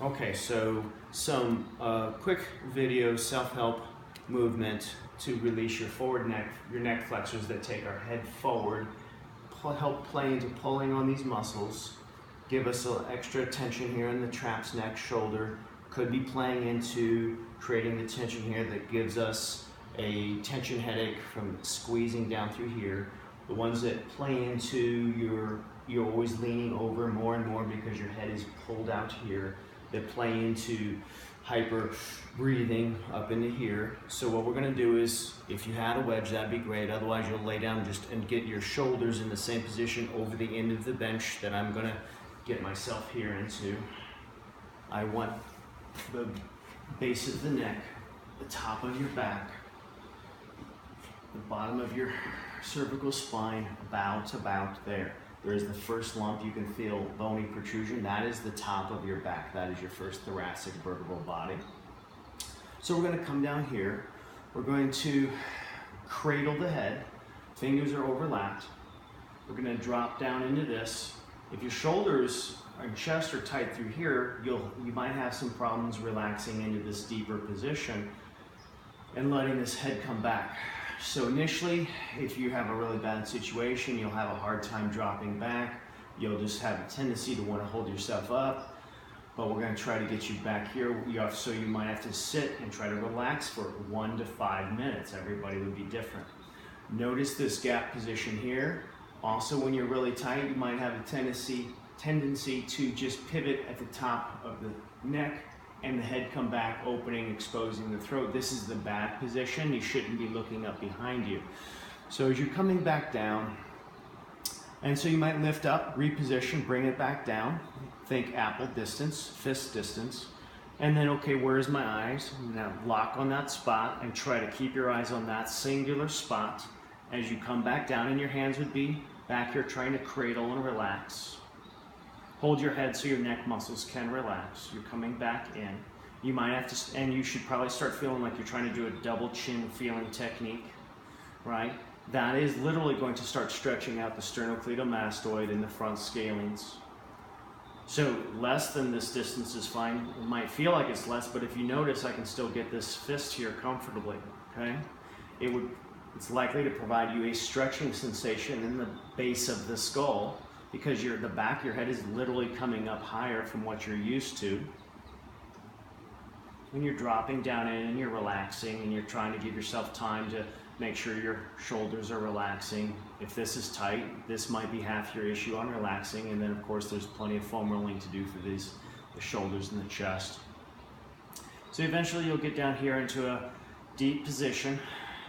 Okay, so some quick video self-help movement to release your forward neck, your neck flexors that take our head forward, help play into pulling on these muscles, give us a extra tension here in the traps, neck, shoulder, could be playing into creating the tension here that gives us a tension headache from squeezing down through here. The ones that play into you're always leaning over more and more because your head is pulled out here, that play into hyper breathing up into here. So what we're gonna do is, if you had a wedge, that'd be great. Otherwise you'll lay down and get your shoulders in the same position over the end of the bench that I'm gonna get myself here into. I want the base of the neck, the top of your back, the bottom of your cervical spine about there. There's the first lump. You can feel bony protrusion. That is the top of your back. That is your first thoracic vertebral body. So we're going to come down here. We're going to cradle the head. Fingers are overlapped. We're going to drop down into this. If your shoulders and chest are tight through here, you might have some problems relaxing into this deeper position and letting this head come back. So initially, if you have a really bad situation, you'll have a hard time dropping back. You'll just have a tendency to want to hold yourself up, but we're going to try to get you back here. So you might have to sit and try to relax for 1 to 5 minutes. Everybody would be different. Notice this gap position here. Also, when you're really tight, you might have a tendency to just pivot at the top of the neck and the head come back, opening, exposing the throat. This is the bad position. You shouldn't be looking up behind you. So as you're coming back down, and so you might lift up, reposition, bring it back down. Think apple distance, fist distance. And then, okay, where's my eyes? Now lock on that spot and try to keep your eyes on that singular spot. As you come back down, and your hands would be back here trying to cradle and relax. Hold your head so your neck muscles can relax. You're coming back in. You might have to, and you should probably start feeling like you're trying to do a double chin feeling technique, right? That is literally going to start stretching out the sternocleidomastoid and the front scalenes. So less than this distance is fine. It might feel like it's less, but if you notice, I can still get this fist here comfortably, okay? It's likely to provide you a stretching sensation in the base of the skull, because the back of your head is literally coming up higher from what you're used to. When you're dropping down in and you're relaxing and you're trying to give yourself time to make sure your shoulders are relaxing. If this is tight, this might be half your issue on relaxing, and then of course there's plenty of foam rolling to do for the shoulders and the chest. So eventually you'll get down here into a deep position,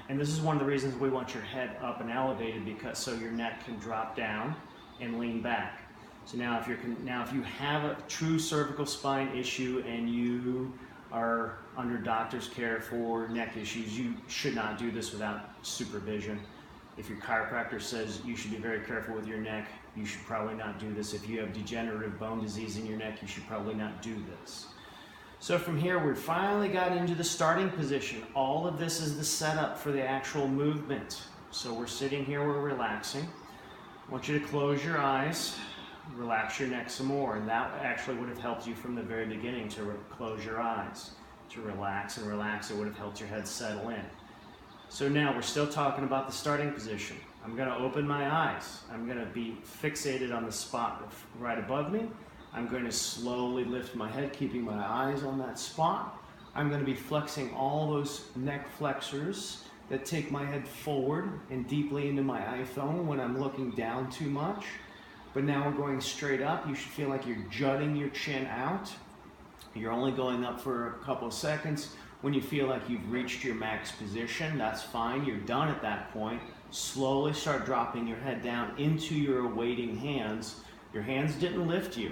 and this is one of the reasons we want your head up and elevated, because so your neck can drop down and lean back. So now if you have a true cervical spine issue and you are under doctor's care for neck issues, you should not do this without supervision. If your chiropractor says you should be very careful with your neck, you should probably not do this. If you have degenerative bone disease in your neck, you should probably not do this. So from here, we finally got into the starting position. All of this is the setup for the actual movement. So we're sitting here, we're relaxing. I want you to close your eyes, relax your neck some more, and that actually would have helped you from the very beginning to close your eyes, to relax and relax. It would have helped your head settle in. So now we're still talking about the starting position. I'm going to open my eyes. I'm going to be fixated on the spot right above me. I'm going to slowly lift my head, keeping my eyes on that spot. I'm going to be flexing all those neck flexors that take my head forward and deeply into my iPhone when I'm looking down too much. But now we're going straight up. You should feel like you're jutting your chin out. You're only going up for a couple of seconds. When you feel like you've reached your max position, that's fine. You're done at that point. Slowly start dropping your head down into your awaiting hands. Your hands didn't lift you.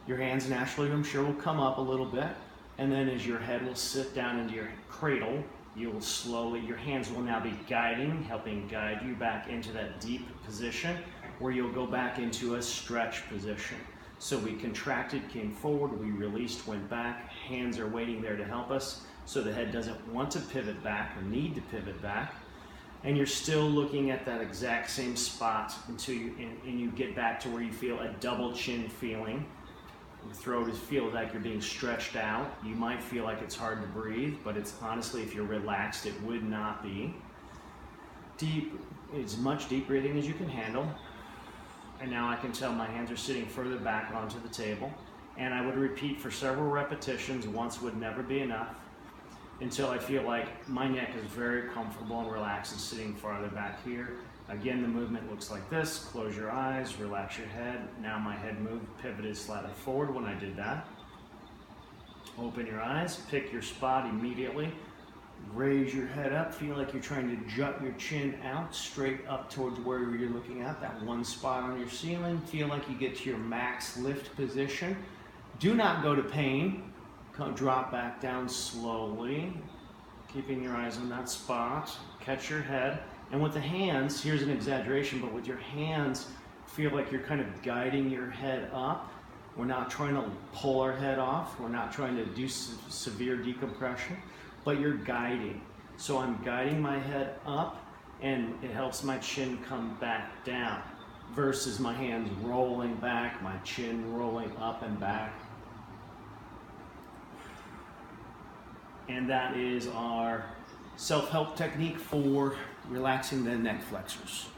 Your hands naturally, I'm sure, will come up a little bit. And then as your head will sit down into your cradle, you will slowly, your hands will now be helping guide you back into that deep position where you'll go back into a stretch position. So we contracted, came forward, we released, went back. Hands are waiting there to help us, so the head doesn't want to pivot back or need to pivot back. And you're still looking at that exact same spot until you get back to where you feel a double chin feeling. Your throat feels like you're being stretched out. You might feel like it's hard to breathe, but it's honestly, if you're relaxed, it would not be. Deep, as much deep breathing as you can handle. And now I can tell my hands are sitting further back onto the table. And I would repeat for several repetitions. Once would never be enough, until I feel like my neck is very comfortable and relaxed and sitting farther back here. Again, the movement looks like this. Close your eyes, relax your head. Now my head moved, pivoted slightly forward when I did that. Open your eyes, pick your spot immediately. Raise your head up, feel like you're trying to jut your chin out, straight up towards where you're looking at, that one spot on your ceiling. Feel like you get to your max lift position. Do not go to pain. Drop back down slowly, keeping your eyes on that spot. Catch your head. And with the hands, here's an exaggeration, but with your hands, feel like you're kind of guiding your head up. We're not trying to pull our head off. We're not trying to do severe decompression, but you're guiding. So I'm guiding my head up, and it helps my chin come back down, versus my hands rolling back, my chin rolling up and back. And that is our self-help technique for relaxing the neck flexors.